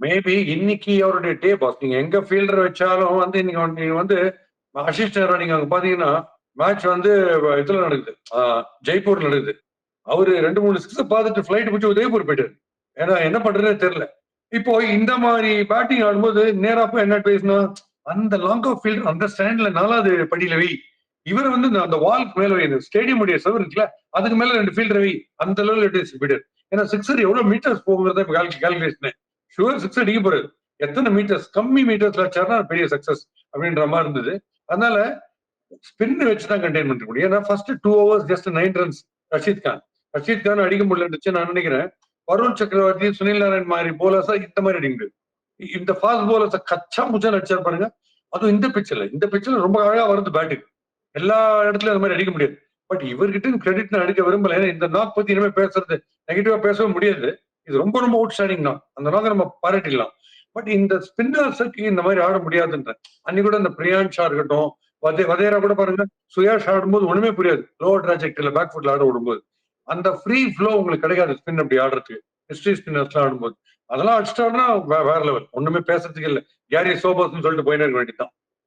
Maybe இன்னைக்கு அவருடைய டே pass. நீங்க எங்க ஃபீல்டர் வச்சாலும் வந்து இன்னைக்கு நீங்க வந்து ஆஷிஷ் நேரா நீங்க அங்க பாத்தீங்கன்னா மேட்ச் வந்து இதுல நடக்குது, ஜெய்ப்பூர் நடக்குது. அவரு 2-3 சிக்ஸ் பார்த்துட்டு ஃபிளைட் பிடிச்சி உதயபூர் போயிட்டாரு. ஏன்னா என்ன பண்றதுன்னு தெரியல. இப்போ இந்த மாதிரி பேட்டிங் ஆடும்போது நேரா போய் என்ன பேசினா, அந்த லாங் ஆஃப் ஃபீல்டர் அந்த ஸ்டாண்ட்ல 4வது படியில வை. இவர் வந்து அந்த வால்க்கு மேல வை, ஸ்டேடியம் உடைய செவர் இருக்குல்ல அதுக்கு மேல 2 ஃபீல்டர் வை. அந்த லெவலில் இட் இஸ் பிடர். ஏன்னா சிக்ஸர் எவ்வளவு மீட்டர்ஸ் போகுங்கிறத கால்குலேஷன். ஷுவர் சிக்ஸ் அடிக்க போறது. எத்தனை மீட்டர்ஸ் கம்மி மீட்டர்ஸ்ல அடிச்சாருன்னா பெரிய சக்சஸ் அப்படின்ற மாதிரி இருந்தது. அதனால ஸ்பின் வச்சு தான் கண்டெயின் பண்ண முடியும். ஏன்னா first 2 overs just 9 runs Rashid Khan. Rashid Khan அடிக்க முடியலன்னு நான் நினைக்கிறேன். வருண் சக்கரவர்த்தி, சுனில் நாராயண் மாதிரி போலர்ஸா இந்த மாதிரி அடிக்க முடியும். இந்த ஃபாஸ்ட் போலர்ஸை கச்சா முச்சா அடிச்சாரு பாருங்க. அதுவும் இந்த பிச்சில் ரொம்ப அழகா வருது பேட்டுக்கு. எல்லா இடத்துலயும் அந்த மாதிரி அடிக்க முடியாது. பட் இவர்கிட்ட கிரெடிட் நான் அடிக்க விரும்பல. ஏன்னா இந்த நாக் பத்தி இனிமே பேசுறது நெகட்டிவா பேசவே முடியாது. இது ரொம்ப ரொம்ப அவுட் ஸ்டாண்டிங் நாக். அந்த நாக்கை நம்ம பாராட்டிடலாம். பட் இந்த ஸ்பின்னர்ஸுக்கு இந்த மாதிரி ஆட முடியாதுன்ற அன்னைக்கு கூட இந்த பிரியான்ஷா இருக்கட்டும், வதேரா கூட பாருங்க, சுயாஷ் ஆடும்போது ஒண்ணுமே புரியாது. லோவர் டிராஜெக்டரியில பேக் ஃபுட்ல ஆட விடும்போது அந்த ஃப்ரீ ஃப்ளோ உங்களுக்கு கிடைக்காது ஸ்பின் அப்படி ஆடுறதுக்கு. ஹிஸ்டரி ஸ்பின்னர்ஸ்லாம் ஆடும்போது அதெல்லாம் அடிச்சிட்டாருன்னா வேற லெவல். ஒண்ணுமே பேசுறதுக்கு இல்லை. கேரி சோபர்ஸ்ன்னு சொல்லிட்டு போயினே இருக்க வேண்டியதுதான்.